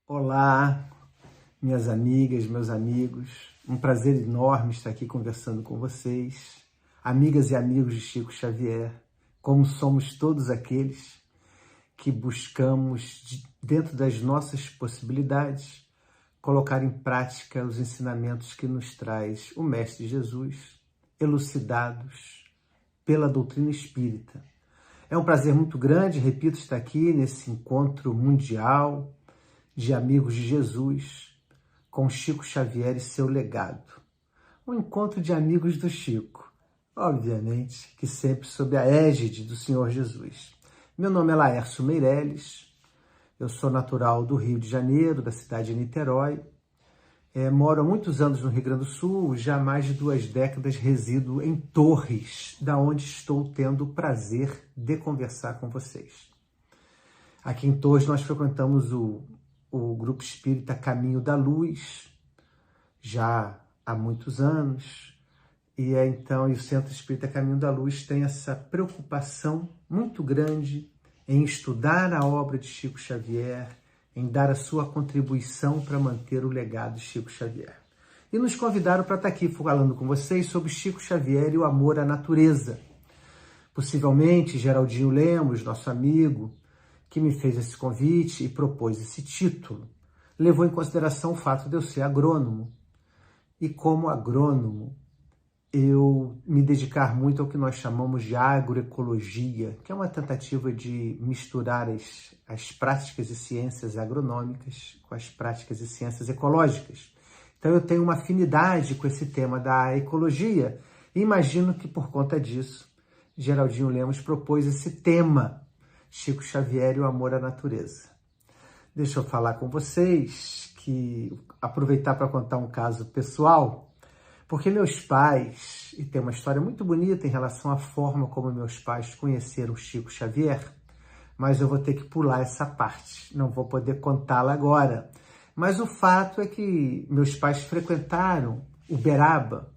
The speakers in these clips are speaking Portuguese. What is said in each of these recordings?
Olá, minhas amigas, meus amigos. Um prazer enorme estar aqui conversando com vocês. Amigas e amigos de Chico Xavier, como somos todos aqueles que buscamos, dentro das nossas possibilidades, colocar em prática os ensinamentos que nos traz o Mestre Jesus, elucidados pela doutrina espírita. É um prazer muito grande, repito, estar aqui nesse encontro mundial de amigos de Jesus, com Chico Xavier e seu legado. Um encontro de amigos do Chico, obviamente que sempre sob a égide do Senhor Jesus. Meu nome é Laércio Meirelles, eu sou natural do Rio de Janeiro, da cidade de Niterói. Moro há muitos anos no Rio Grande do Sul, já há mais de 2 décadas resido em Torres, da onde estou tendo o prazer de conversar com vocês. Aqui em Torres nós frequentamos o Grupo Espírita Caminho da Luz, já há muitos anos, e o Centro Espírita Caminho da Luz tem essa preocupação muito grande em estudar a obra de Chico Xavier, em dar a sua contribuição para manter o legado de Chico Xavier. E nos convidaram para estar aqui falando com vocês sobre Chico Xavier e o amor à natureza. Possivelmente, Geraldinho Lemos, nosso amigo, que me fez esse convite e propôs esse título, levou em consideração o fato de eu ser agrônomo. E como agrônomo, eu me dedicar muito ao que nós chamamos de agroecologia, que é uma tentativa de misturar as práticas e ciências agronômicas com as práticas e ciências ecológicas. Então eu tenho uma afinidade com esse tema da ecologia e imagino que por conta disso, Geraldinho Lemos propôs esse tema, Chico Xavier e o amor à natureza. Deixa eu falar com vocês, aproveitar para contar um caso pessoal, porque meus pais, e tem uma história muito bonita em relação à forma como meus pais conheceram Chico Xavier, mas eu vou ter que pular essa parte, não vou poder contá-la agora. Mas o fato é que meus pais frequentaram Uberaba,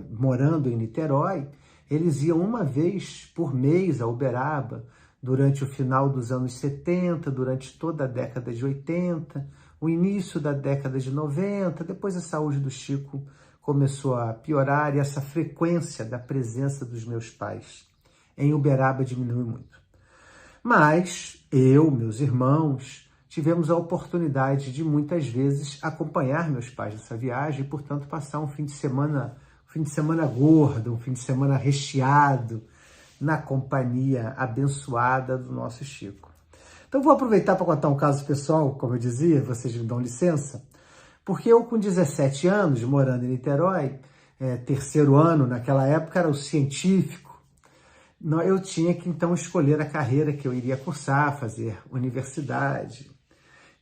morando em Niterói. Eles iam uma vez por mês a Uberaba, durante o final dos anos 70, durante toda a década de 80, o início da década de 90, depois a saúde do Chico começou a piorar e essa frequência da presença dos meus pais em Uberaba diminuiu muito. Mas eu, meus irmãos, tivemos a oportunidade de muitas vezes acompanhar meus pais nessa viagem e, portanto, passar um fim de semana gordo, um fim de semana recheado, na companhia abençoada do nosso Chico. Então vou aproveitar para contar um caso pessoal, como eu dizia, vocês me dão licença, porque eu com 17 anos, morando em Niterói, terceiro ano naquela época era o científico, eu tinha que então escolher a carreira que eu iria cursar, fazer universidade.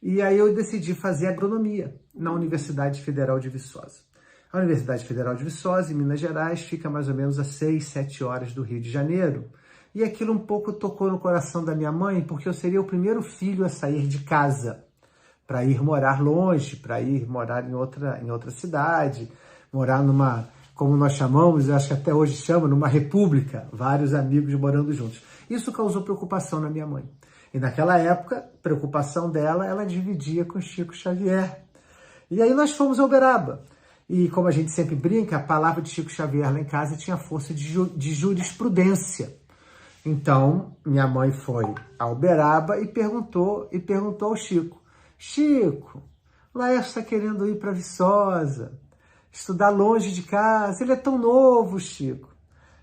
E aí eu decidi fazer agronomia na Universidade Federal de Viçosa. A Universidade Federal de Viçosa, em Minas Gerais, fica mais ou menos a 6, 7 horas do Rio de Janeiro. E aquilo um pouco tocou no coração da minha mãe, porque eu seria o primeiro filho a sair de casa, para ir morar longe, para ir morar em outra cidade, morar numa, como nós chamamos, eu acho que até hoje chama, numa república, vários amigos morando juntos. Isso causou preocupação na minha mãe. E naquela época, preocupação dela, ela dividia com Chico Xavier. E aí nós fomos a Uberaba. E como a gente sempre brinca, a palavra de Chico Xavier lá em casa tinha força de jurisprudência. Então, minha mãe foi a Uberaba e perguntou ao Chico: Chico, Laércio está querendo ir para Viçosa, estudar longe de casa, ele é tão novo, Chico.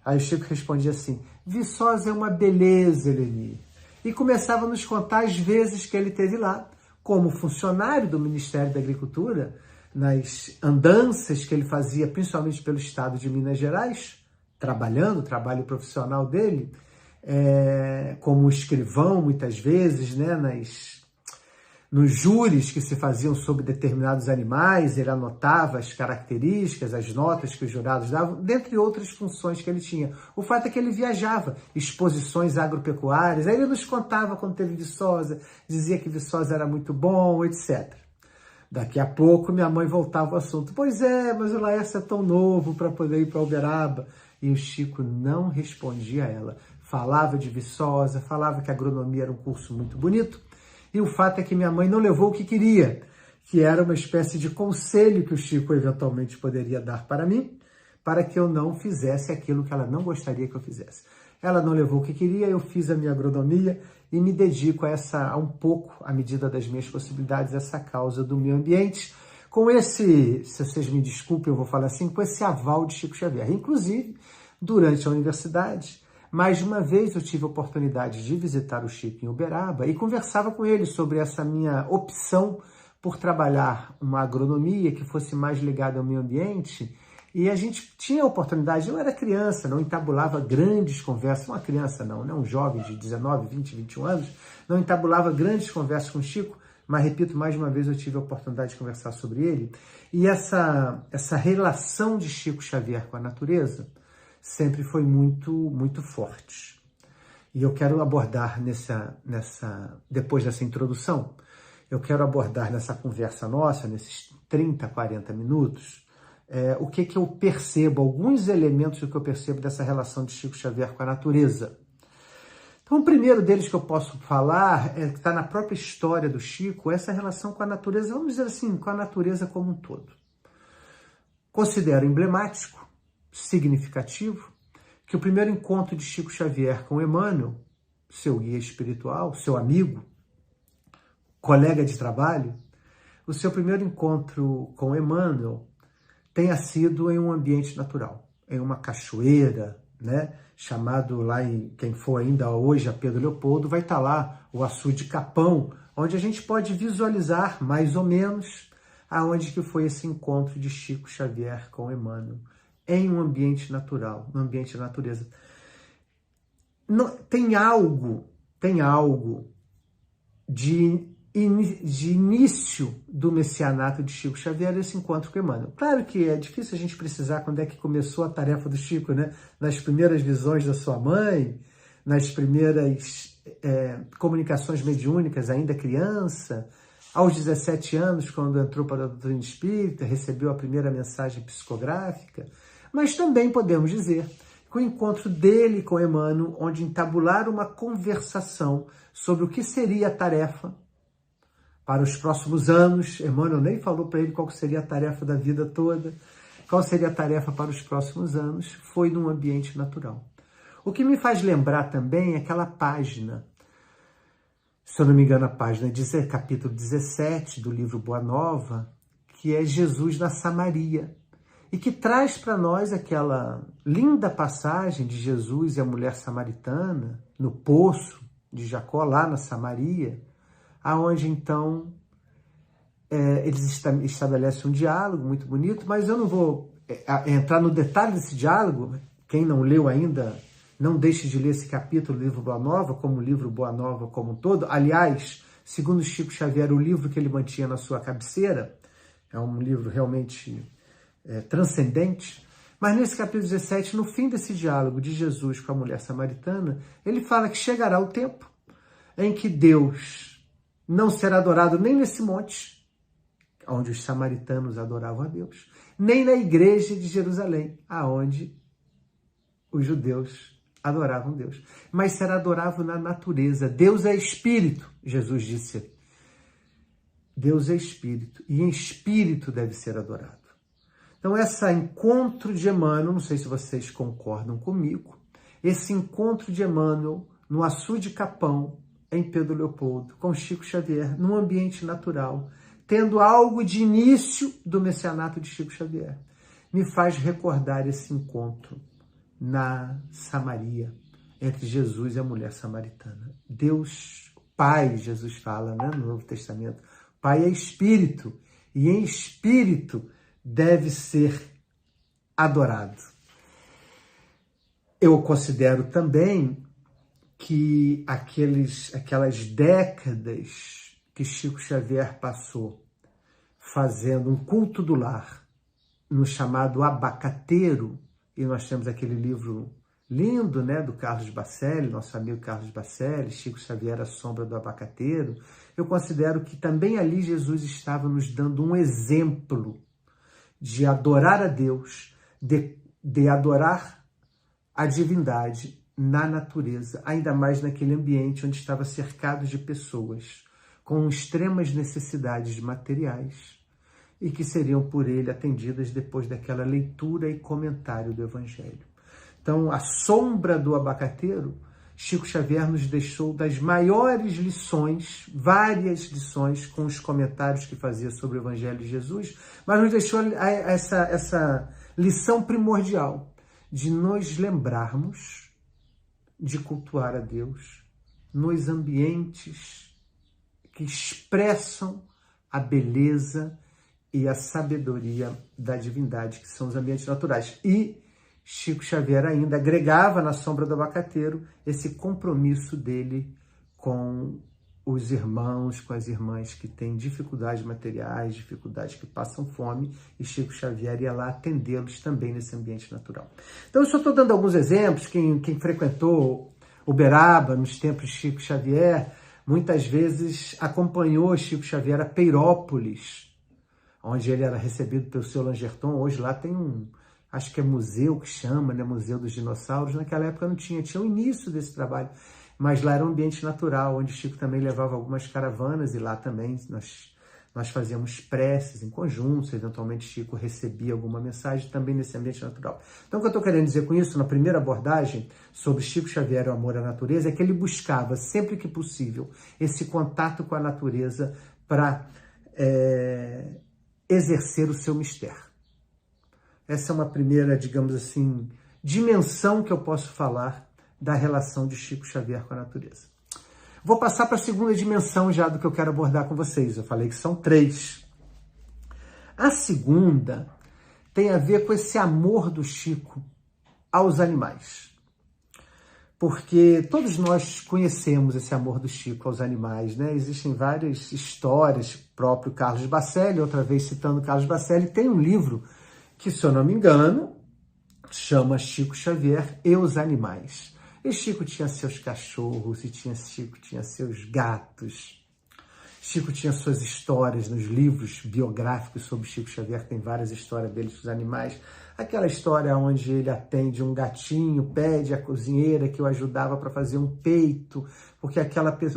Aí o Chico respondia assim: Viçosa é uma beleza, Eleni. E começava a nos contar as vezes que ele esteve lá, como funcionário do Ministério da Agricultura, nas andanças que ele fazia, principalmente pelo estado de Minas Gerais, trabalhando, o trabalho profissional dele, como escrivão, muitas vezes, nos júris que se faziam sobre determinados animais, ele anotava as características, as notas que os jurados davam, dentre outras funções que ele tinha. O fato é que ele viajava, exposições agropecuárias, aí ele nos contava quando teve Viçosa, dizia que Viçosa era muito bom, etc. Daqui a pouco minha mãe voltava ao assunto. Pois é, mas o Laércio é tão novo para poder ir para Uberaba. E o Chico não respondia a ela. Falava de Viçosa, falava que a agronomia era um curso muito bonito E o fato é que minha mãe não levou o que queria, que era uma espécie de conselho que o Chico eventualmente poderia dar para mim, para que eu não fizesse aquilo que ela não gostaria que eu fizesse. Ela não levou o que queria, eu fiz a minha agronomia e me dedico a um pouco, à medida das minhas possibilidades, essa causa do meio ambiente, com esse, se vocês me desculpem, eu vou falar assim, com esse aval de Chico Xavier. Inclusive, durante a universidade, mais de uma vez eu tive a oportunidade de visitar o Chico em Uberaba e conversava com ele sobre essa minha opção por trabalhar uma agronomia que fosse mais ligada ao meio ambiente. E a gente tinha a oportunidade, eu era criança, não entabulava grandes conversas, uma criança não, né? Um jovem de 19, 20, 21 anos, não entabulava grandes conversas com o Chico, mas repito, mais de uma vez eu tive a oportunidade de conversar sobre ele. E essa relação de Chico Xavier com a natureza sempre foi muito forte. E eu quero abordar depois dessa introdução, eu quero abordar nessa conversa nossa, nesses 30, 40 minutos, o que eu percebo, alguns elementos do que eu percebo dessa relação de Chico Xavier com a natureza. Então, o primeiro deles que eu posso falar, que está na própria história do Chico, essa relação com a natureza, vamos dizer assim, com a natureza como um todo. Considero emblemático, significativo, que o primeiro encontro de Chico Xavier com Emmanuel, seu guia espiritual, seu amigo, colega de trabalho, o seu primeiro encontro com Emmanuel tenha sido em um ambiente natural, em uma cachoeira, né? Chamado lá, quem for ainda hoje a Pedro Leopoldo, vai estar lá o açude Capão, onde a gente pode visualizar mais ou menos aonde que foi esse encontro de Chico Xavier com Emmanuel, em um ambiente natural, no ambiente da natureza. Não, tem algo de início do messianato de Chico Xavier, esse encontro com Emmanuel. Claro que é difícil a gente precisar quando é que começou a tarefa do Chico, né? Nas primeiras visões da sua mãe, nas primeiras comunicações mediúnicas, ainda criança, aos 17 anos, quando entrou para a doutrina espírita, recebeu a primeira mensagem psicográfica, mas também podemos dizer que o encontro dele com Emmanuel, onde entabularam uma conversação sobre o que seria a tarefa para os próximos anos. Emmanuel nem falou para ele qual seria a tarefa da vida toda, qual seria a tarefa para os próximos anos, foi num ambiente natural. O que me faz lembrar também é aquela página, se eu não me engano, a página, capítulo 17 do livro Boa Nova, que é Jesus na Samaria, e que traz para nós aquela linda passagem de Jesus e a mulher samaritana, no poço de Jacó, lá na Samaria, aonde então eles estabelecem um diálogo muito bonito, mas eu não vou entrar no detalhe desse diálogo. Quem não leu ainda, não deixe de ler esse capítulo do livro Boa Nova, como o livro Boa Nova como um todo. Aliás, segundo Chico Xavier, o livro que ele mantinha na sua cabeceira, é um livro realmente transcendente. Mas nesse capítulo 17, no fim desse diálogo de Jesus com a mulher samaritana, ele fala que chegará o tempo em que Deus não será adorado nem nesse monte, onde os samaritanos adoravam a Deus, nem na igreja de Jerusalém, aonde os judeus adoravam Deus, mas será adorado na natureza. Deus é espírito, Jesus disse. Deus é espírito, e em espírito deve ser adorado. Então, esse encontro de Emmanuel, não sei se vocês concordam comigo, esse encontro de Emmanuel no açude Capão, em Pedro Leopoldo, com Chico Xavier, num ambiente natural, tendo algo de início do messianato de Chico Xavier, me faz recordar esse encontro na Samaria, entre Jesus e a mulher samaritana. Deus, Pai, Jesus fala, né, no Novo Testamento, Pai é espírito, e em espírito deve ser adorado. Eu considero também que aquelas décadas que Chico Xavier passou fazendo um culto do lar, no chamado abacateiro, e nós temos aquele livro lindo, né, do Carlos Bacelli, nosso amigo Carlos Bacelli, Chico Xavier, A Sombra do Abacateiro. Eu considero que também ali Jesus estava nos dando um exemplo de adorar a Deus, de adorar a divindade na natureza, ainda mais naquele ambiente onde estava cercado de pessoas com extremas necessidades de materiais e que seriam por ele atendidas depois daquela leitura e comentário do Evangelho. Então, a sombra do abacateiro, Chico Xavier nos deixou das maiores lições, várias lições com os comentários que fazia sobre o Evangelho de Jesus, mas nos deixou essa lição primordial de nos lembrarmos de cultuar a Deus nos ambientes que expressam a beleza e a sabedoria da divindade, que são os ambientes naturais. E Chico Xavier ainda agregava na sombra do abacateiro esse compromisso dele com os irmãos, com as irmãs que têm dificuldades materiais, dificuldades que passam fome, e Chico Xavier ia lá atendê-los também nesse ambiente natural. Então, eu só estou dando alguns exemplos. Quem frequentou Uberaba nos tempos de Chico Xavier, muitas vezes acompanhou Chico Xavier a Peirópolis, onde ele era recebido pelo seu Langerton. Hoje lá tem acho que é museu que chama, né? Museu dos Dinossauros. Naquela época não tinha o início desse trabalho, mas lá era um ambiente natural, onde Chico também levava algumas caravanas, e lá também nós fazíamos preces em conjunto, eventualmente Chico recebia alguma mensagem também nesse ambiente natural. Então, o que eu estou querendo dizer com isso, na primeira abordagem sobre Chico Xavier e o amor à natureza, é que ele buscava, sempre que possível, esse contato com a natureza para exercer o seu mistério. Essa é uma primeira, digamos assim, dimensão que eu posso falar da relação de Chico Xavier com a natureza. Vou passar para a segunda dimensão já do que eu quero abordar com vocês. Eu falei que são 3. A segunda tem a ver com esse amor do Chico aos animais. Porque todos nós conhecemos esse amor do Chico aos animais, né? Existem várias histórias, próprio Carlos Bacelli, outra vez citando Carlos Bacelli, tem um livro que, se eu não me engano, chama Chico Xavier e os Animais. E Chico tinha seus cachorros, e Chico tinha seus gatos. Chico tinha suas histórias nos livros biográficos sobre Chico Xavier, tem várias histórias dele dos animais. Aquela história onde ele atende um gatinho, pede à cozinheira que o ajudava para fazer um peito, porque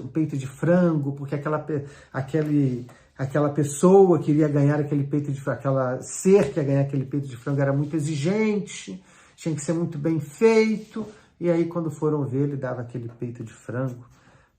um peito de frango, porque aquela pessoa queria ganhar aquele peito de frango, aquela ser que ia ganhar aquele peito de frango era muito exigente, tinha que ser muito bem feito, e aí quando foram ver, ele dava aquele peito de frango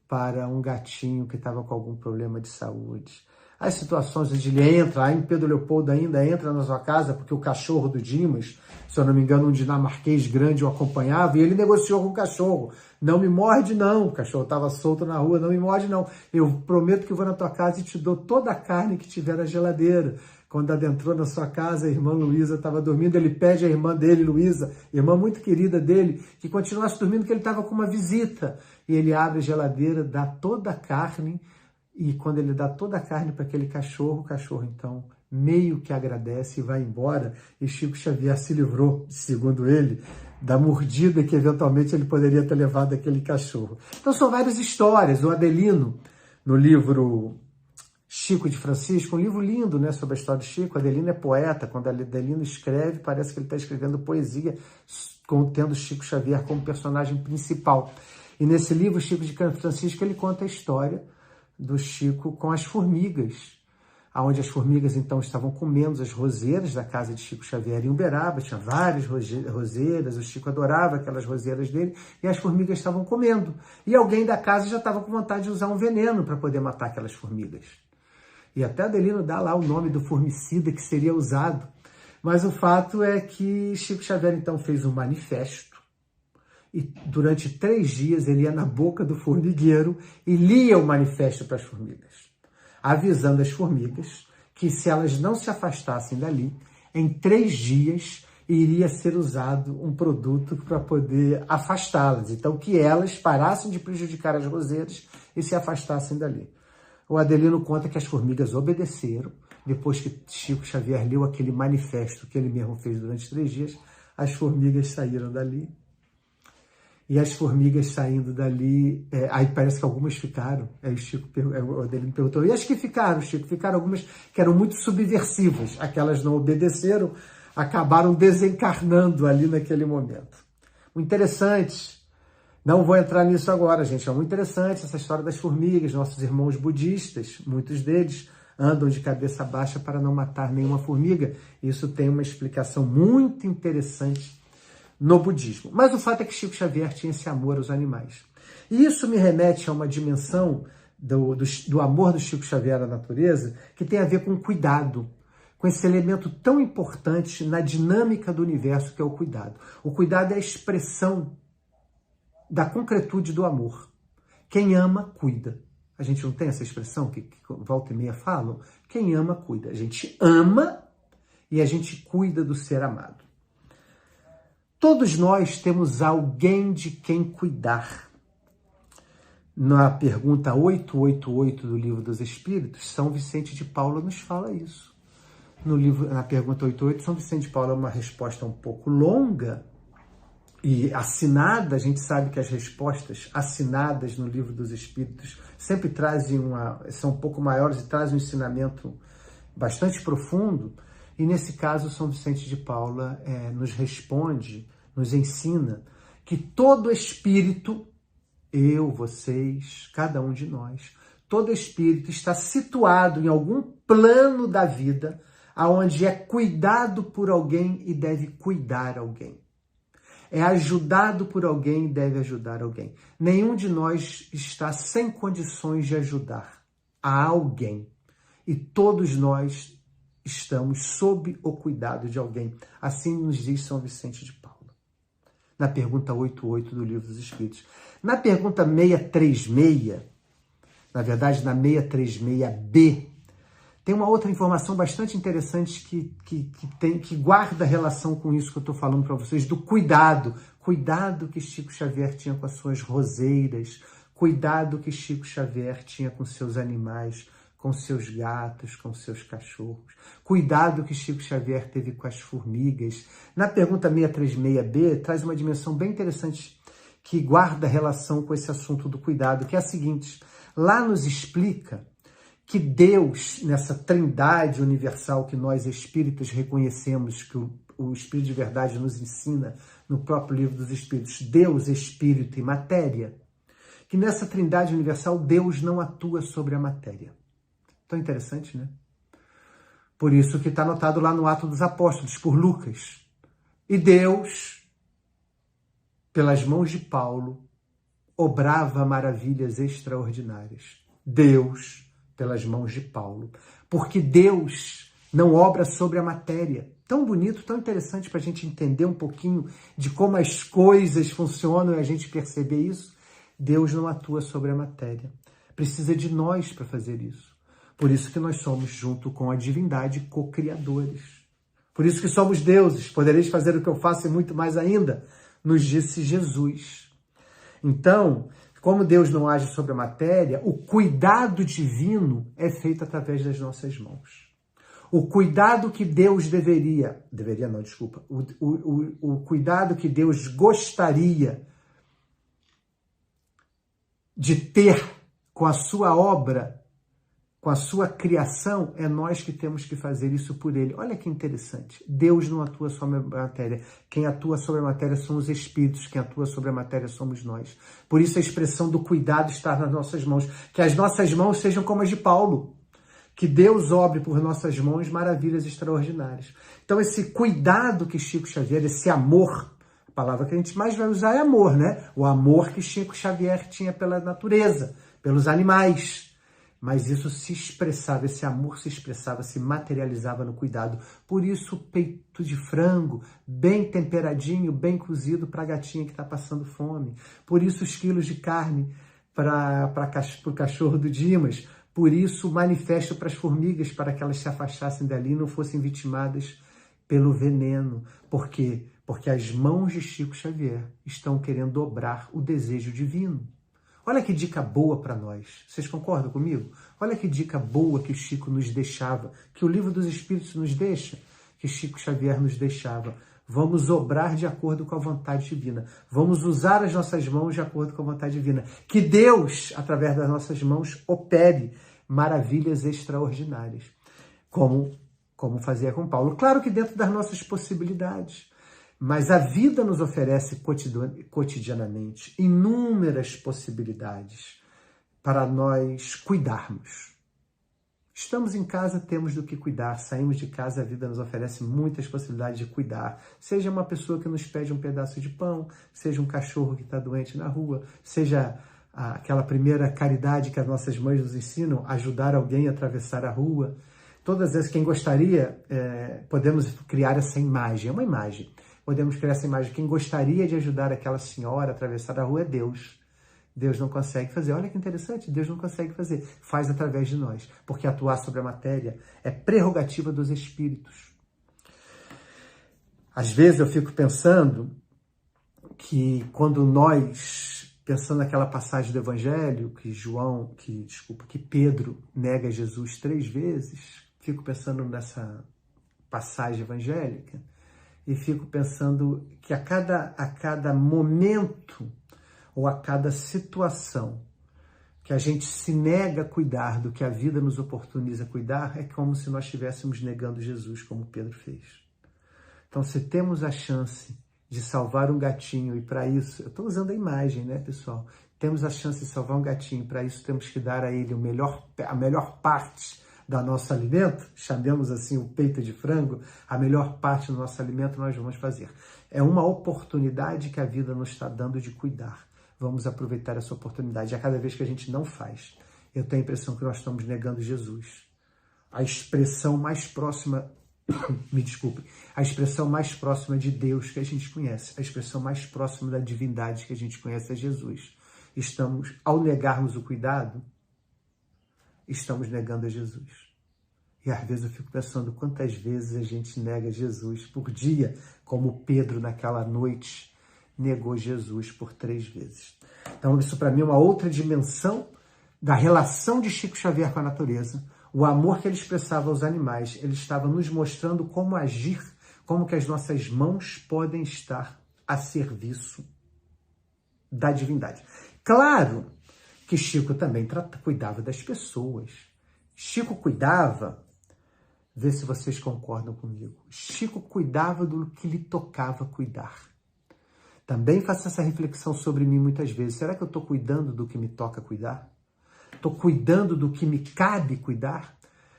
para um gatinho que estava com algum problema de saúde. As situações onde ele entra, aí Pedro Leopoldo ainda entra na sua casa, porque o cachorro do Dimas, se eu não me engano, um dinamarquês grande o acompanhava, e ele negociou com o cachorro. Não me morde, não. O cachorro estava solto na rua, não me morde, não. Eu prometo que vou na tua casa e te dou toda a carne que tiver na geladeira. Quando adentrou na sua casa, a irmã Luísa estava dormindo, ele pede à irmã dele, Luísa, irmã muito querida dele, que continuasse dormindo, que ele estava com uma visita. E ele abre a geladeira, dá toda a carne, e quando ele dá toda a carne para aquele cachorro, o cachorro, então, meio que agradece e vai embora. E Chico Xavier se livrou, segundo ele, da mordida que eventualmente ele poderia ter levado daquele cachorro. Então, são várias histórias. O Adelino, no livro Chico de Francisco, um livro lindo, né, sobre a história de Chico. Adelino é poeta. Quando Adelino escreve, parece que ele está escrevendo poesia, tendo Chico Xavier como personagem principal. E nesse livro, Chico de Francisco, ele conta a história do Chico com as formigas, onde as formigas então estavam comendo as roseiras da casa de Chico Xavier em Uberaba. Tinha várias roseiras, o Chico adorava aquelas roseiras dele, e as formigas estavam comendo. E alguém da casa já estava com vontade de usar um veneno para poder matar aquelas formigas. E até Adelino dá lá o nome do formicida que seria usado. Mas o fato é que Chico Xavier então fez um manifesto, e durante 3 dias ele ia na boca do formigueiro e lia o manifesto para as formigas, avisando as formigas que, se elas não se afastassem dali, em 3 dias iria ser usado um produto para poder afastá-las. Então, que elas parassem de prejudicar as roseiras e se afastassem dali. O Adelino conta que as formigas obedeceram. Depois que Chico Xavier leu aquele manifesto que ele mesmo fez durante 3 dias, as formigas saíram dali. E as formigas saindo dali, aí parece que algumas ficaram. Aí o Adelino perguntou, e as que ficaram, Chico? Ficaram algumas que eram muito subversivas. Aquelas não obedeceram, acabaram desencarnando ali naquele momento. O interessante Não vou entrar nisso agora, gente. É muito interessante essa história das formigas. Nossos irmãos budistas, muitos deles, andam de cabeça baixa para não matar nenhuma formiga. Isso tem uma explicação muito interessante no budismo. Mas o fato é que Chico Xavier tinha esse amor aos animais. E isso me remete a uma dimensão do amor do Chico Xavier à natureza que tem a ver com cuidado, com esse elemento tão importante na dinâmica do universo que é o cuidado. O cuidado é a expressão da concretude do amor. Quem ama, cuida. A gente não tem essa expressão que volta e meia falam? Quem ama, cuida. A gente ama e a gente cuida do ser amado. Todos nós temos alguém de quem cuidar. Na pergunta 888 do Livro dos Espíritos, São Vicente de Paula nos fala isso. Na pergunta 88, São Vicente de Paula é uma resposta um pouco longa e assinada. A gente sabe que as respostas assinadas no Livro dos Espíritos sempre são um pouco maiores e trazem um ensinamento bastante profundo. E nesse caso, São Vicente de Paula nos responde, nos ensina que todo espírito, eu, vocês, cada um de nós, todo espírito está situado em algum plano da vida aonde é cuidado por alguém e deve cuidar alguém. É ajudado por alguém e deve ajudar alguém. Nenhum de nós está sem condições de ajudar a alguém. E todos nós estamos sob o cuidado de alguém. Assim nos diz São Vicente de Paula. Na pergunta 88 do Livro dos Espíritos. Na pergunta 636, na verdade na 636b, tem uma outra informação bastante interessante que guarda relação com isso que eu estou falando para vocês, do cuidado. Cuidado que Chico Xavier tinha com as suas roseiras, cuidado que Chico Xavier tinha com seus animais, com seus gatos, com seus cachorros. Cuidado que Chico Xavier teve com as formigas. Na pergunta 636b, traz uma dimensão bem interessante que guarda relação com esse assunto do cuidado, que é a seguinte: lá nos explica que Deus, nessa trindade universal que nós espíritas reconhecemos, que o Espírito de Verdade nos ensina no próprio Livro dos Espíritos, Deus, Espírito e Matéria, que nessa trindade universal Deus não atua sobre a matéria. Tão interessante, né? Por isso que está anotado lá no Atos dos Apóstolos, por Lucas. E Deus, pelas mãos de Paulo, obrava maravilhas extraordinárias. Deus, pelas mãos de Paulo. Porque Deus não obra sobre a matéria. Tão bonito, tão interessante para a gente entender um pouquinho de como as coisas funcionam e a gente perceber isso. Deus não atua sobre a matéria. Precisa de nós para fazer isso. Por isso que nós somos, junto com a divindade, co-criadores. Por isso que somos deuses. Podereis fazer o que eu faço e muito mais ainda, nos disse Jesus. Então, como Deus não age sobre a matéria, o cuidado divino é feito através das nossas mãos. O cuidado que Deus o cuidado que Deus gostaria de ter com a sua obra, com a sua criação, é nós que temos que fazer isso por ele. Olha que interessante. Deus não atua sobre a matéria. Quem atua sobre a matéria são os espíritos. Quem atua sobre a matéria somos nós. Por isso a expressão do cuidado está nas nossas mãos. Que as nossas mãos sejam como as de Paulo. Que Deus obre por nossas mãos maravilhas extraordinárias. Então esse cuidado que Chico Xavier, esse amor, a palavra que a gente mais vai usar é amor, né? O amor que Chico Xavier tinha pela natureza, pelos animais. Mas isso se expressava, esse amor se expressava, se materializava no cuidado. Por isso, o peito de frango, bem temperadinho, bem cozido para a gatinha que está passando fome. Por isso, os quilos de carne para o cachorro do Dimas. Por isso, o manifesto para as formigas, para que elas se afastassem dali e não fossem vitimadas pelo veneno. Por quê? Porque as mãos de Chico Xavier estão querendo dobrar o desejo divino. Olha que dica boa para nós. Vocês concordam comigo? Olha que dica boa que o Chico nos deixava, que o Livro dos Espíritos nos deixa, que Chico Xavier nos deixava. Vamos obrar de acordo com a vontade divina. Vamos usar as nossas mãos de acordo com a vontade divina. Que Deus, através das nossas mãos, opere maravilhas extraordinárias. Como fazia com Paulo. Claro que dentro das nossas possibilidades. Mas a vida nos oferece cotidianamente inúmeras possibilidades para nós cuidarmos. Estamos em casa, temos do que cuidar. Saímos de casa, a vida nos oferece muitas possibilidades de cuidar. Seja uma pessoa que nos pede um pedaço de pão, seja um cachorro que está doente na rua, seja aquela primeira caridade que as nossas mães nos ensinam, ajudar alguém a atravessar a rua. Todas as quem gostaria, podemos criar essa imagem, é uma imagem. Podemos criar essa imagem. Quem gostaria de ajudar aquela senhora a atravessar a rua é Deus. Deus não consegue fazer. Olha que interessante, Deus não consegue fazer. Faz através de nós, porque atuar sobre a matéria é prerrogativa dos espíritos. Às vezes eu fico pensando que quando nós, pensando naquela passagem do Evangelho, que Pedro nega Jesus 3 vezes, fico pensando nessa passagem evangélica e fico pensando que a cada momento ou a cada situação que a gente se nega a cuidar do que a vida nos oportuniza cuidar, é como se nós estivéssemos negando Jesus, como Pedro fez. Então, se temos a chance de salvar um gatinho, e para isso, eu estou usando a imagem, né, pessoal? Temos a chance de salvar um gatinho, para isso temos que dar a ele a melhor parte do nosso alimento, chamemos assim o peito de frango, a melhor parte do nosso alimento nós vamos fazer. É uma oportunidade que a vida nos está dando de cuidar. Vamos aproveitar essa oportunidade. A cada vez que a gente não faz, eu tenho a impressão que nós estamos negando Jesus. A expressão mais próxima, me desculpe, a expressão mais próxima de Deus que a gente conhece, a expressão mais próxima da divindade que a gente conhece é Jesus. Ao negarmos o cuidado, estamos negando a Jesus. E às vezes eu fico pensando quantas vezes a gente nega Jesus por dia, como Pedro naquela noite negou Jesus por 3 vezes. Então isso para mim é uma outra dimensão da relação de Chico Xavier com a natureza. O amor que ele expressava aos animais, ele estava nos mostrando como agir, como que as nossas mãos podem estar a serviço da divindade. Claro que Chico também cuidava das pessoas. Chico cuidava, vê se vocês concordam comigo, Chico cuidava do que lhe tocava cuidar. Também faço essa reflexão sobre mim muitas vezes. Será que eu estou cuidando do que me toca cuidar? Estou cuidando do que me cabe cuidar?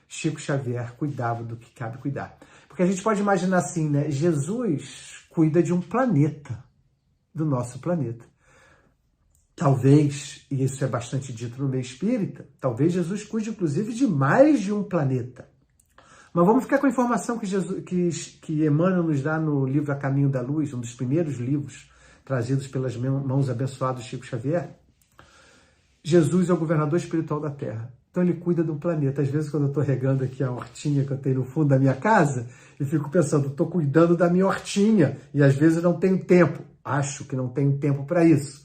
Chico Xavier cuidava do que cabe cuidar. Porque a gente pode imaginar assim, né? Jesus cuida de um planeta, do nosso planeta. Talvez, e isso é bastante dito no meio espírita, talvez Jesus cuide inclusive de mais de um planeta. Mas vamos ficar com a informação que Emmanuel nos dá no livro A Caminho da Luz, um dos primeiros livros trazidos pelas mãos abençoadas de Chico Xavier. Jesus é o governador espiritual da Terra. Então ele cuida do planeta. Às vezes quando eu estou regando aqui a hortinha que eu tenho no fundo da minha casa, eu fico pensando, estou cuidando da minha hortinha e às vezes não tenho tempo. Acho que não tenho tempo para isso.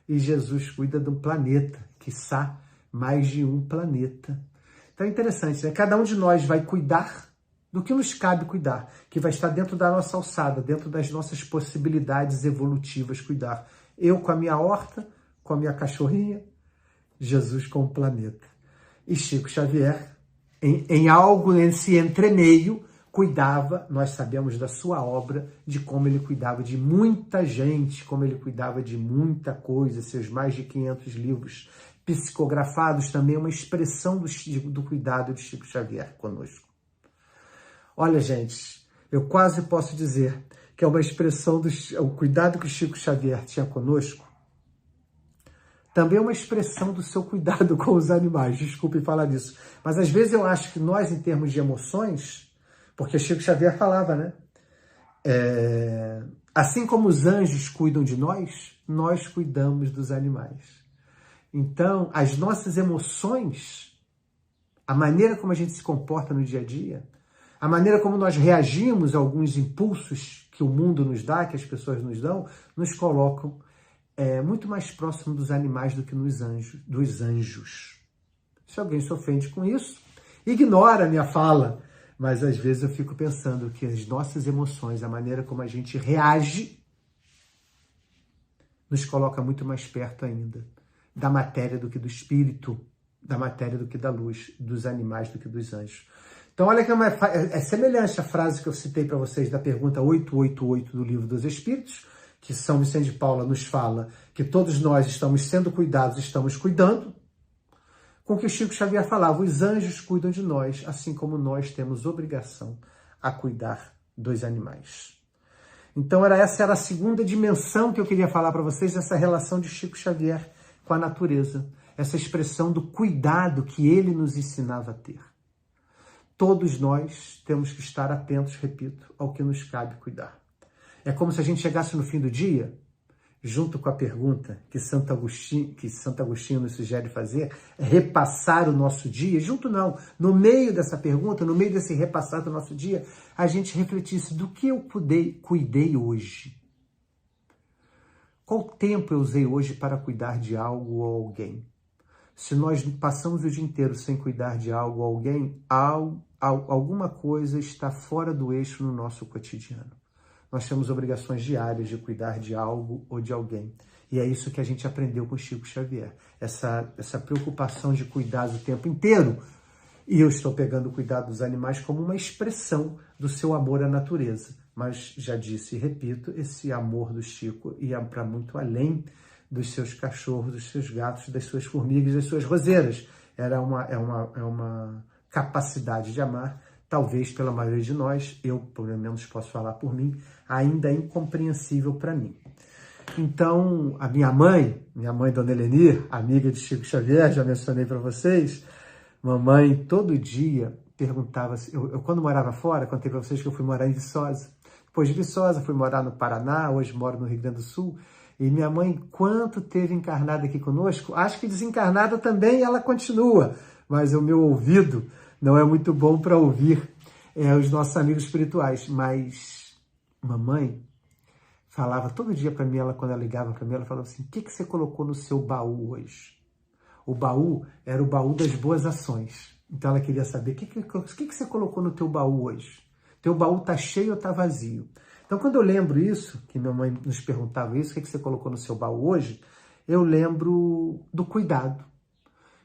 E Jesus cuida do planeta, quiçá mais de um planeta. Então é interessante, né? Cada um de nós vai cuidar do que nos cabe cuidar, que vai estar dentro da nossa alçada, dentro das nossas possibilidades evolutivas cuidar. Eu com a minha horta, com a minha cachorrinha, Jesus com o planeta. E Chico Xavier, em algo nesse entremeio, cuidava, nós sabemos da sua obra, de como ele cuidava de muita gente, como ele cuidava de muita coisa, seus mais de 500 livros psicografados, também é uma expressão do cuidado de Chico Xavier conosco. Olha, gente, eu quase posso dizer que é uma expressão o cuidado que Chico Xavier tinha conosco, também é uma expressão do seu cuidado com os animais. Desculpe falar disso. Mas às vezes eu acho que nós, em termos de emoções, porque Chico Xavier falava, né? Assim como os anjos cuidam de nós, nós cuidamos dos animais. Então, as nossas emoções, a maneira como a gente se comporta no dia a dia, a maneira como nós reagimos a alguns impulsos que o mundo nos dá, que as pessoas nos dão, nos colocam muito mais próximo dos animais do que dos anjos. Se alguém se ofende com isso, ignora a minha fala. Mas às vezes eu fico pensando que as nossas emoções, a maneira como a gente reage, nos coloca muito mais perto ainda da matéria do que do espírito, da matéria do que da luz, dos animais do que dos anjos. Então, olha que é semelhante à frase que eu citei para vocês da pergunta 888 do Livro dos Espíritos, que São Vicente de Paula nos fala que todos nós estamos sendo cuidados, estamos cuidando, com o que o Chico Xavier falava, os anjos cuidam de nós, assim como nós temos obrigação a cuidar dos animais. Então, essa era a segunda dimensão que eu queria falar para vocês, essa relação de Chico Xavier com a natureza, essa expressão do cuidado que ele nos ensinava a ter. Todos nós temos que estar atentos, repito, ao que nos cabe cuidar. É como se a gente chegasse no fim do dia, junto com a pergunta que Santo Agostinho nos sugere fazer, repassar o nosso dia, junto não, no meio dessa pergunta, no meio desse repassar do nosso dia, a gente refletisse do que eu cuidei hoje. Qual tempo eu usei hoje para cuidar de algo ou alguém? Se nós passamos o dia inteiro sem cuidar de algo ou alguém, alguma coisa está fora do eixo no nosso cotidiano. Nós temos obrigações diárias de cuidar de algo ou de alguém. E é isso que a gente aprendeu com Chico Xavier. Essa preocupação de cuidar o tempo inteiro. E eu estou pegando o cuidado dos animais como uma expressão do seu amor à natureza. Mas, já disse e repito, esse amor do Chico ia para muito além dos seus cachorros, dos seus gatos, das suas formigas, das suas roseiras. É uma capacidade de amar, talvez pela maioria de nós, eu pelo menos posso falar por mim, ainda incompreensível para mim. Então, a minha mãe, Dona Elenir, amiga de Chico Xavier, já mencionei para vocês, mamãe todo dia perguntava, eu quando morava fora, contei para vocês que eu fui morar em Viçosa. Depois de Viçosa, fui morar no Paraná, hoje moro no Rio Grande do Sul, e minha mãe, quanto teve encarnada aqui conosco, acho que desencarnada também ela continua, mas o meu ouvido não é muito bom para ouvir os nossos amigos espirituais. Mas mamãe falava todo dia para mim, quando ela ligava para mim, ela falava assim, o que você colocou no seu baú hoje? O baú era o baú das boas ações. Então ela queria saber, o que você colocou no teu baú hoje? Teu baú está cheio ou está vazio? Então, quando eu lembro isso, que minha mãe nos perguntava isso, o que você colocou no seu baú hoje, eu lembro do cuidado.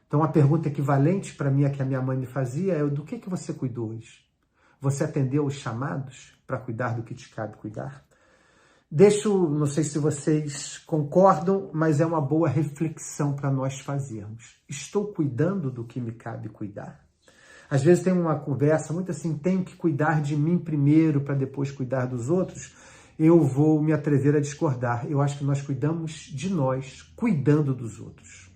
Então, a pergunta equivalente para mim, a que a minha mãe me fazia, é do que você cuidou hoje? Você atendeu os chamados para cuidar do que te cabe cuidar? Não sei se vocês concordam, mas é uma boa reflexão para nós fazermos. Estou cuidando do que me cabe cuidar? Às vezes tem uma conversa muito assim, tenho que cuidar de mim primeiro para depois cuidar dos outros. Eu vou me atrever a discordar. Eu acho que nós cuidamos de nós, cuidando dos outros.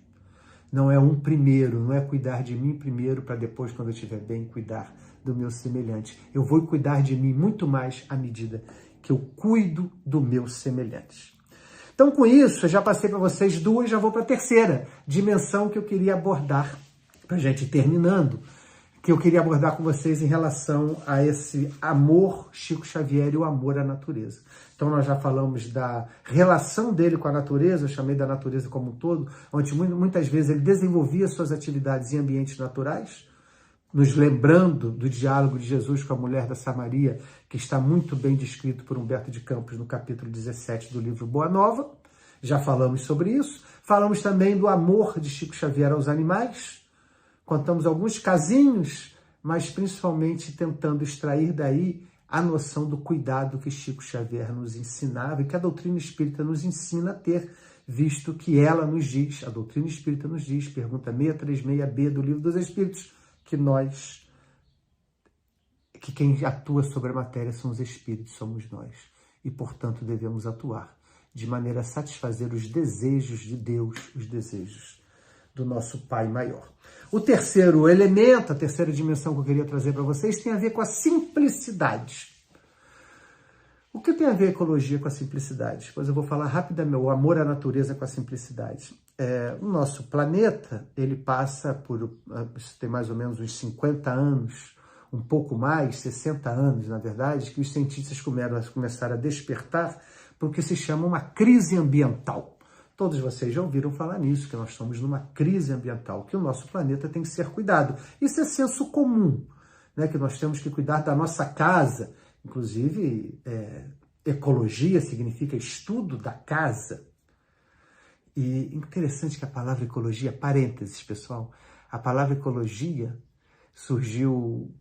Não é um primeiro, não é cuidar de mim primeiro para depois, quando eu estiver bem, cuidar do meu semelhante. Eu vou cuidar de mim muito mais à medida que eu cuido do meu semelhante. Então, com isso, eu já passei para vocês duas, já vou para a terceira dimensão que eu queria abordar, para a gente ir terminando, que eu queria abordar com vocês em relação a esse amor Chico Xavier e o amor à natureza. Então, nós já falamos da relação dele com a natureza, eu chamei da natureza como um todo, onde muitas vezes ele desenvolvia suas atividades em ambientes naturais, nos lembrando do diálogo de Jesus com a mulher da Samaria, que está muito bem descrito por Humberto de Campos no capítulo 17 do livro Boa Nova. Já falamos sobre isso. Falamos também do amor de Chico Xavier aos animais. Contamos alguns casinhos, mas principalmente tentando extrair daí a noção do cuidado que Chico Xavier nos ensinava e que a doutrina espírita nos ensina a ter, visto que ela nos diz, a doutrina espírita nos diz, pergunta 636b do Livro dos Espíritos, que quem atua sobre a matéria são os espíritos, somos nós. E, portanto, devemos atuar de maneira a satisfazer os desejos de Deus, os desejos do nosso Pai maior. O terceiro elemento, a terceira dimensão que eu queria trazer para vocês, tem a ver com a simplicidade. O que tem a ver a ecologia com a simplicidade? Pois eu vou falar rapidamente, o amor à natureza com a simplicidade. O nosso planeta, ele passa por, isso tem mais ou menos uns 50 anos, um pouco mais, 60 anos, na verdade, que os cientistas começaram a despertar para o que se chama uma crise ambiental. Todos vocês já ouviram falar nisso, que nós estamos numa crise ambiental, que o nosso planeta tem que ser cuidado. Isso é senso comum, né? Que nós temos que cuidar da nossa casa. Inclusive, ecologia significa estudo da casa. E interessante que a palavra ecologia, parênteses, pessoal, a palavra ecologia surgiu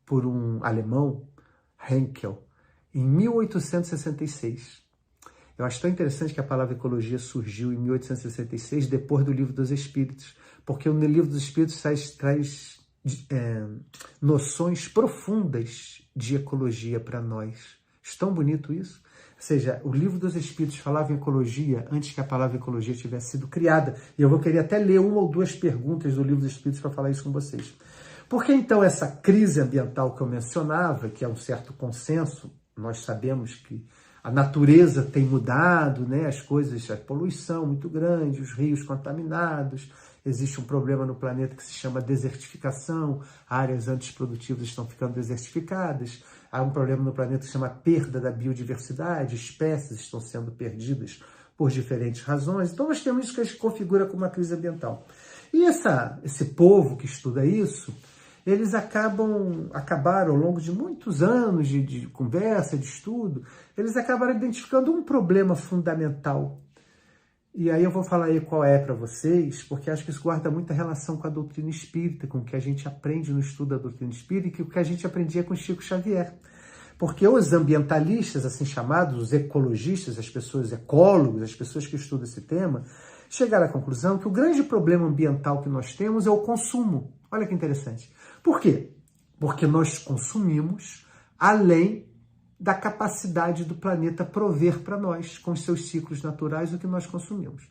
por um alemão, Henkel, em 1866. Eu acho tão interessante que a palavra ecologia surgiu em 1866, depois do Livro dos Espíritos, porque no Livro dos Espíritos traz noções profundas de ecologia para nós. É tão bonito isso. Ou seja, o Livro dos Espíritos falava em ecologia antes que a palavra ecologia tivesse sido criada. E eu vou querer até ler uma ou duas perguntas do Livro dos Espíritos para falar isso com vocês. Por que então essa crise ambiental que eu mencionava, que é um certo consenso, nós sabemos que a natureza tem mudado, né? As coisas, a poluição muito grande, os rios contaminados, existe um problema no planeta que se chama desertificação, áreas antes produtivas estão ficando desertificadas, há um problema no planeta que se chama perda da biodiversidade, espécies estão sendo perdidas por diferentes razões. Então nós temos isso que a gente configura como uma crise ambiental. E esse povo que estuda isso, eles acabaram, ao longo de muitos anos de conversa, de estudo, eles acabaram identificando um problema fundamental. E aí eu vou falar aí qual é para vocês, porque acho que isso guarda muita relação com a doutrina espírita, com o que a gente aprende no estudo da doutrina espírita e o que a gente aprendia com Chico Xavier. Porque os ambientalistas, assim chamados, os ecologistas, as pessoas ecólogos, as pessoas que estudam esse tema, chegaram à conclusão que o grande problema ambiental que nós temos é o consumo. Olha que interessante. Por quê? Porque nós consumimos além da capacidade do planeta prover para nós, com os seus ciclos naturais, o que nós consumimos.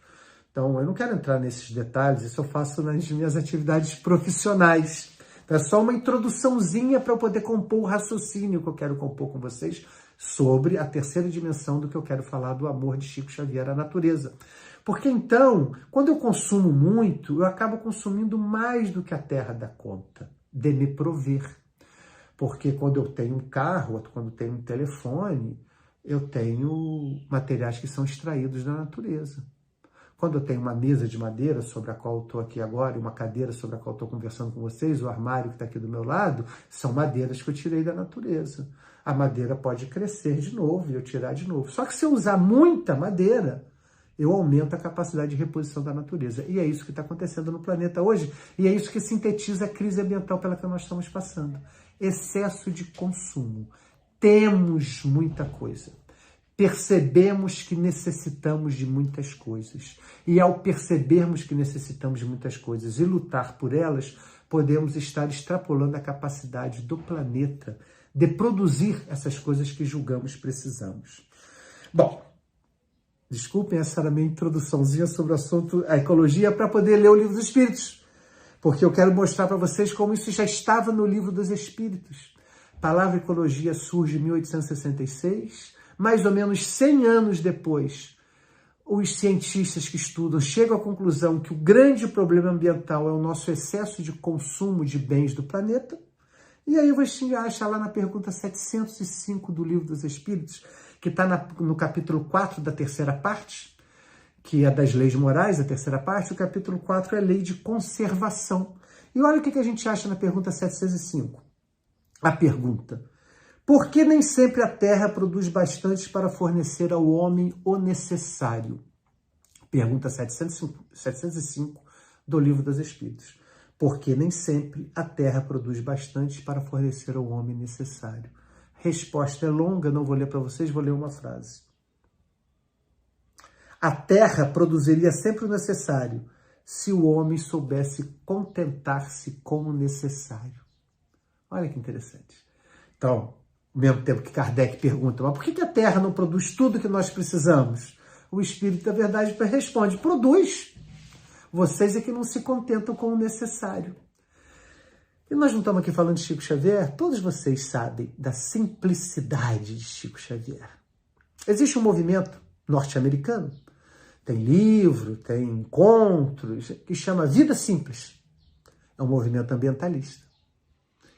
Então, eu não quero entrar nesses detalhes, isso eu faço nas minhas atividades profissionais. Então, é só uma introduçãozinha para eu poder compor o raciocínio que eu quero compor com vocês sobre a terceira dimensão do que eu quero falar do amor de Chico Xavier à natureza. Porque então, quando eu consumo muito, eu acabo consumindo mais do que a terra dá conta de me prover. Porque quando eu tenho um carro, quando eu tenho um telefone, eu tenho materiais que são extraídos da natureza. Quando eu tenho uma mesa de madeira sobre a qual eu estou aqui agora, e uma cadeira sobre a qual eu estou conversando com vocês, o armário que está aqui do meu lado, são madeiras que eu tirei da natureza. A madeira pode crescer de novo e eu tirar de novo. Só que se eu usar muita madeira, eu aumento a capacidade de reposição da natureza. E é isso que está acontecendo no planeta hoje. E é isso que sintetiza a crise ambiental pela que nós estamos passando. Excesso de consumo. Temos muita coisa. Percebemos que necessitamos de muitas coisas. E ao percebermos que necessitamos de muitas coisas e lutar por elas, podemos estar extrapolando a capacidade do planeta de produzir essas coisas que julgamos precisamos. Bom, desculpem, essa era a minha introduçãozinha sobre o assunto, a ecologia, para poder ler o Livro dos Espíritos. Porque eu quero mostrar para vocês como isso já estava no Livro dos Espíritos. A palavra ecologia surge em 1866, mais ou menos 100 anos depois. Os cientistas que estudam chegam à conclusão que o grande problema ambiental é o nosso excesso de consumo de bens do planeta. E aí você acha lá na pergunta 705 do Livro dos Espíritos, que está no capítulo 4 da terceira parte, que é das leis morais, a terceira parte, o capítulo 4 é lei de conservação. E olha o que a gente acha na pergunta 705. A pergunta: por que nem sempre a terra produz bastante para fornecer ao homem o necessário? Pergunta 705 do Livro dos Espíritos. Por que nem sempre a terra produz bastante para fornecer ao homem necessário? Resposta é longa, não vou ler para vocês, vou ler uma frase. A terra produziria sempre o necessário se o homem soubesse contentar-se com o necessário. Olha que interessante. Então, ao mesmo tempo que Kardec pergunta, mas por que a terra não produz tudo que nós precisamos? O Espírito da Verdade responde, produz. Vocês é que não se contentam com o necessário. E nós não estamos aqui falando de Chico Xavier? Todos vocês sabem da simplicidade de Chico Xavier. Existe um movimento norte-americano, tem livro, tem encontros, que chama Vida Simples. É um movimento ambientalista,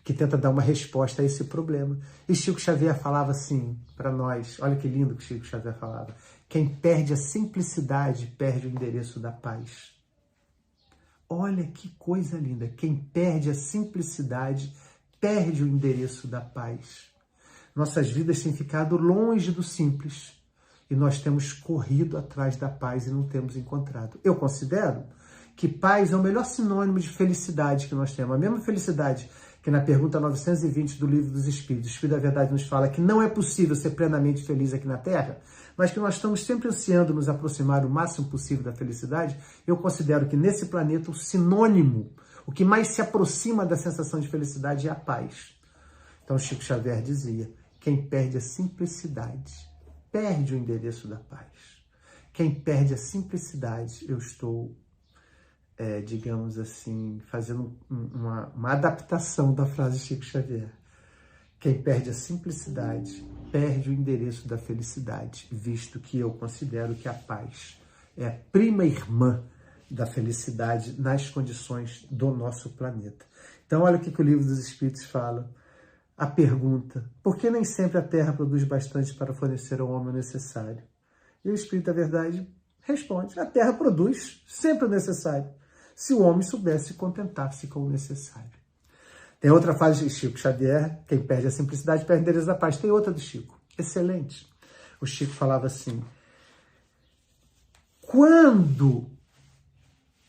que tenta dar uma resposta a esse problema. E Chico Xavier falava assim para nós, olha que lindo que Chico Xavier falava, quem perde a simplicidade perde o endereço da paz. Olha que coisa linda, quem perde a simplicidade perde o endereço da paz. Nossas vidas têm ficado longe do simples e nós temos corrido atrás da paz e não temos encontrado. Eu considero que paz é o melhor sinônimo de felicidade que nós temos. A mesma felicidade que que na pergunta 920 do Livro dos Espíritos, o Espírito da Verdade nos fala que não é possível ser plenamente feliz aqui na Terra, mas que nós estamos sempre ansiando nos aproximar o máximo possível da felicidade. Eu considero que nesse planeta o sinônimo, o que mais se aproxima da sensação de felicidade é a paz. Então Chico Xavier dizia, quem perde a simplicidade, perde o endereço da paz. Quem perde a simplicidade, eu estou, digamos assim, fazendo uma adaptação da frase de Chico Xavier. Quem perde a simplicidade, perde o endereço da felicidade, visto que eu considero que a paz é a prima irmã da felicidade nas condições do nosso planeta. Então, olha o que o Livro dos Espíritos fala. A pergunta, por que nem sempre a Terra produz bastante para fornecer ao homem o necessário? E o Espírito da Verdade responde, a Terra produz sempre o necessário, se o homem soubesse contentar-se com o necessário. Tem outra frase de Chico Xavier, quem perde a simplicidade perde o endereço da paz. Tem outra do Chico, excelente. O Chico falava assim, quando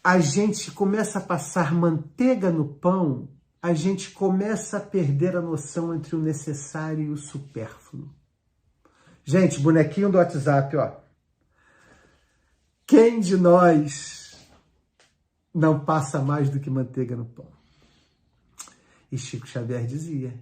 a gente começa a passar manteiga no pão, a gente começa a perder a noção entre o necessário e o supérfluo. Gente, bonequinho do WhatsApp, ó. Quem de nós não passa mais do que manteiga no pão? E Chico Xavier dizia,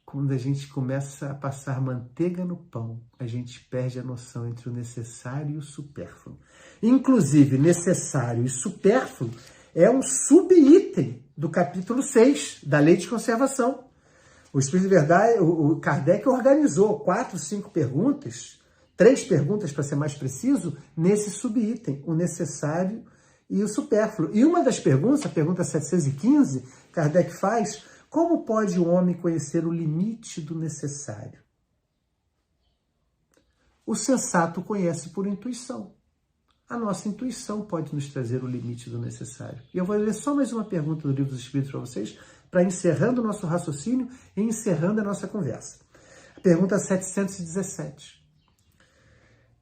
quando a gente começa a passar manteiga no pão, a gente perde a noção entre o necessário e o supérfluo. Inclusive, necessário e supérfluo é um subitem do capítulo 6 da Lei de Conservação. O Espírito de Verdade, o Kardec organizou 4, 5 perguntas, 3 perguntas para ser mais preciso, nesse subitem, o necessário e o supérfluo. E uma das perguntas, a pergunta 715, Kardec faz, como pode o homem conhecer o limite do necessário? O sensato conhece por intuição. A nossa intuição pode nos trazer o limite do necessário. E eu vou ler só mais uma pergunta do Livro dos Espíritos para vocês, para encerrando o nosso raciocínio e encerrando a nossa conversa. A pergunta 717.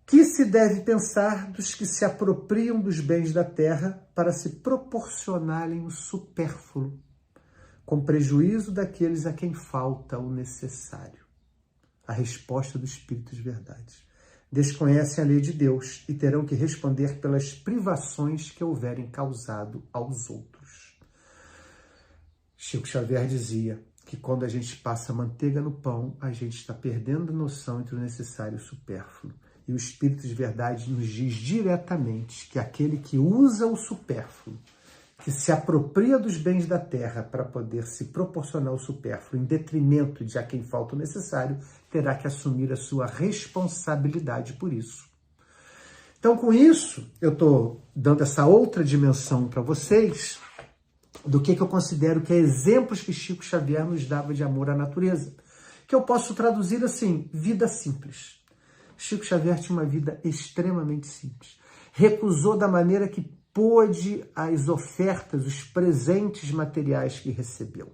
Que se deve pensar dos que se apropriam dos bens da terra para se proporcionarem o supérfluo, com prejuízo daqueles a quem falta o necessário? A resposta do Espírito de Verdade. Desconhecem a lei de Deus e terão que responder pelas privações que houverem causado aos outros. Chico Xavier dizia que quando a gente passa manteiga no pão, a gente está perdendo a noção entre o necessário e o supérfluo. E o Espírito de Verdade nos diz diretamente que aquele que usa o supérfluo, que se apropria dos bens da terra para poder se proporcionar o supérfluo em detrimento de a quem falta o necessário, terá que assumir a sua responsabilidade por isso. Então, com isso, eu estou dando essa outra dimensão para vocês do que eu considero que é exemplos que Chico Xavier nos dava de amor à natureza, que eu posso traduzir assim, vida simples. Chico Xavier tinha uma vida extremamente simples. Recusou da maneira que pôde as ofertas, os presentes materiais que recebeu.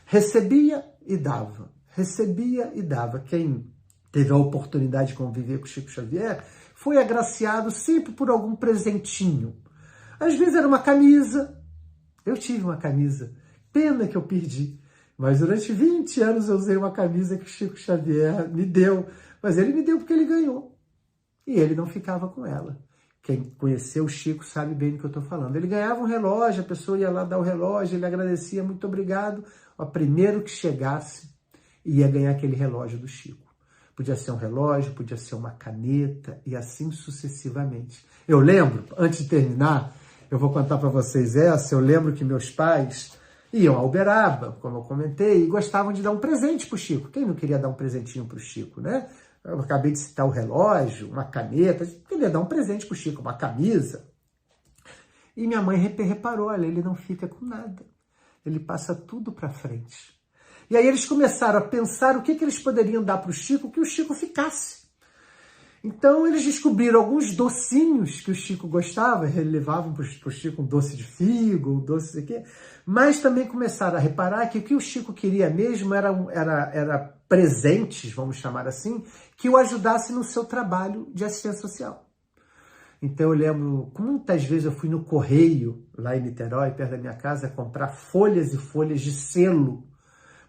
Recebia e dava. Recebia e dava. Quem teve a oportunidade de conviver com Chico Xavier foi agraciado sempre por algum presentinho. Às vezes era uma camisa. Eu tive uma camisa. Pena que eu perdi. Mas durante 20 anos eu usei uma camisa que o Chico Xavier me deu. Mas ele me deu porque ele ganhou. E ele não ficava com ela. Quem conheceu o Chico sabe bem do que eu estou falando. Ele ganhava um relógio, a pessoa ia lá dar o relógio, ele agradecia, muito obrigado. O primeiro que chegasse ia ganhar aquele relógio do Chico. Podia ser um relógio, podia ser uma caneta e assim sucessivamente. Eu lembro, antes de terminar, eu vou contar para vocês essa, eu lembro que meus pais iam a Uberaba, como eu comentei, e gostavam de dar um presente para o Chico. Quem não queria dar um presentinho para o Chico, né? Eu acabei de citar o relógio, uma caneta, eu queria dar um presente para o Chico, uma camisa. E minha mãe reparou, olha, ele não fica com nada. Ele passa tudo para frente. E aí eles começaram a pensar o que eles poderiam dar para o Chico, que o Chico ficasse. Então eles descobriram alguns docinhos que o Chico gostava, eles levavam para o Chico um doce de figo, um doce de quê, mas também começaram a reparar que o que o Chico queria mesmo era presentes, vamos chamar assim, que o ajudasse no seu trabalho de assistência social. Então eu lembro, muitas vezes eu fui no Correio, lá em Niterói, perto da minha casa, comprar folhas e folhas de selo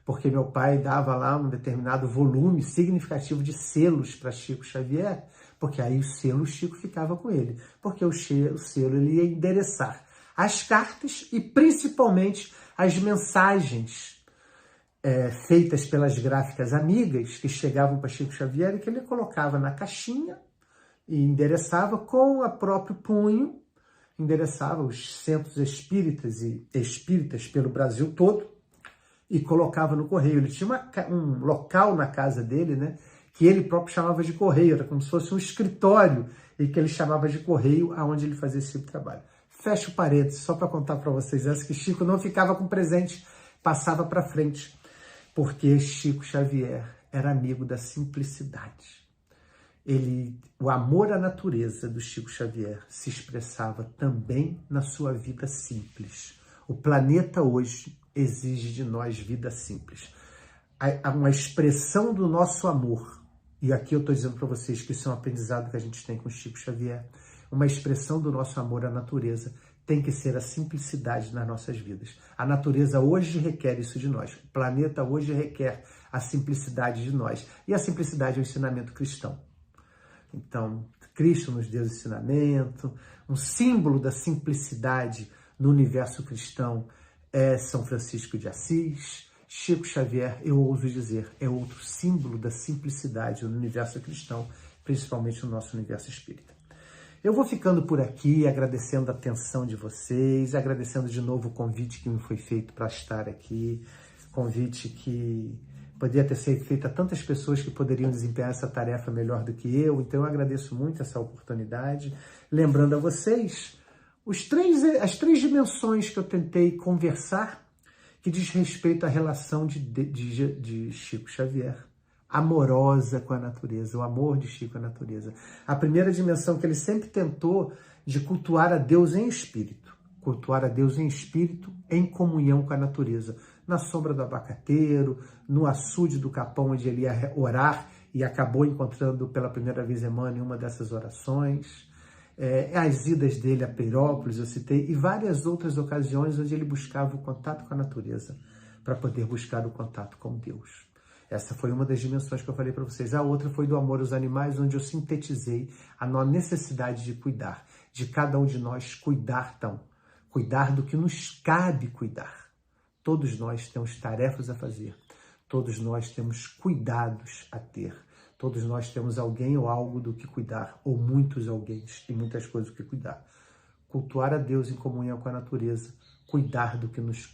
porque meu pai dava lá um determinado volume significativo de selos para Chico Xavier, porque aí o selo o Chico ficava com ele, porque o selo ele ia endereçar as cartas e principalmente as mensagens feitas pelas gráficas amigas que chegavam para Chico Xavier e que ele colocava na caixinha e endereçava com o próprio punho, endereçava os centros espíritas e espíritas pelo Brasil todo e colocava no correio. Ele tinha um local na casa dele, né, que ele próprio chamava de correio, era como se fosse um escritório e que ele chamava de correio, aonde ele fazia esse tipo de trabalho. Fecho parênteses, só para contar para vocês essa, que Chico não ficava com presente, passava para frente, porque Chico Xavier era amigo da simplicidade. O amor à natureza do Chico Xavier se expressava também na sua vida simples. O planeta hoje exige de nós vida simples. Uma expressão do nosso amor, e aqui eu estou dizendo para vocês que isso é um aprendizado que a gente tem com o Chico Xavier, uma expressão do nosso amor à natureza tem que ser a simplicidade nas nossas vidas. A natureza hoje requer isso de nós. O planeta hoje requer a simplicidade de nós. E a simplicidade é o ensinamento cristão. Então, Cristo nos deu esse ensinamento. Um símbolo da simplicidade no universo cristão é São Francisco de Assis. Chico Xavier, eu ouso dizer, é outro símbolo da simplicidade no universo cristão, principalmente no nosso universo espírita. Eu vou ficando por aqui, agradecendo a atenção de vocês, agradecendo de novo o convite que me foi feito para estar aqui, convite que poderia ter sido feito a tantas pessoas que poderiam desempenhar essa tarefa melhor do que eu, então eu agradeço muito essa oportunidade. Lembrando a vocês, as três dimensões que eu tentei conversar, que diz respeito à relação de Chico Xavier, amorosa com a natureza, o amor de Chico à natureza. A primeira dimensão que ele sempre tentou de cultuar a Deus em espírito, cultuar a Deus em espírito em comunhão com a natureza, na sombra do abacateiro, no açude do Capão, onde ele ia orar e acabou encontrando pela primeira vez Emmanuel em uma dessas orações, as idas dele a Peirópolis, eu citei, e várias outras ocasiões onde ele buscava o contato com a natureza, para poder buscar o contato com Deus. Essa foi uma das dimensões que eu falei para vocês. A outra foi do amor aos animais, onde eu sintetizei a necessidade de cuidar, de cada um de nós cuidar do que nos cabe cuidar. Todos nós temos tarefas a fazer, todos nós temos cuidados a ter, todos nós temos alguém ou algo do que cuidar, ou muitos alguém e muitas coisas do que cuidar. Cultuar a Deus em comunhão com a natureza, cuidar do que nos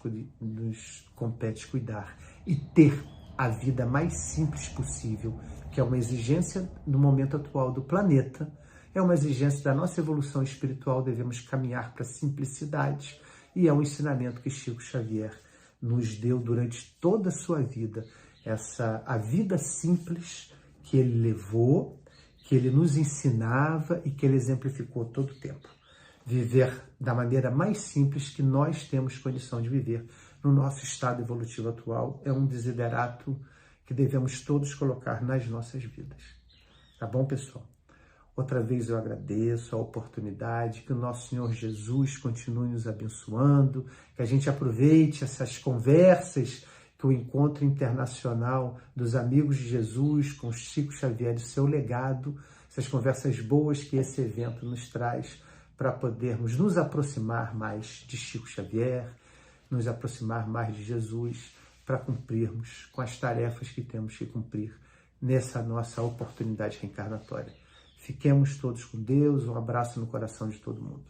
compete cuidar e ter a vida mais simples possível, que é uma exigência no momento atual do planeta, é uma exigência da nossa evolução espiritual, devemos caminhar para a simplicidade, e é um ensinamento que Chico Xavier nos deu durante toda a sua vida, a vida simples que ele levou, que ele nos ensinava e que ele exemplificou todo o tempo. Viver da maneira mais simples que nós temos condição de viver no nosso estado evolutivo atual é um desiderato que devemos todos colocar nas nossas vidas. Tá bom, pessoal? Outra vez eu agradeço a oportunidade, que o nosso Senhor Jesus continue nos abençoando, que a gente aproveite essas conversas, que o encontro internacional dos amigos de Jesus com Chico Xavier e seu legado, essas conversas boas que esse evento nos traz para podermos nos aproximar mais de Chico Xavier, nos aproximar mais de Jesus, para cumprirmos com as tarefas que temos que cumprir nessa nossa oportunidade reencarnatória. Fiquemos todos com Deus, um abraço no coração de todo mundo.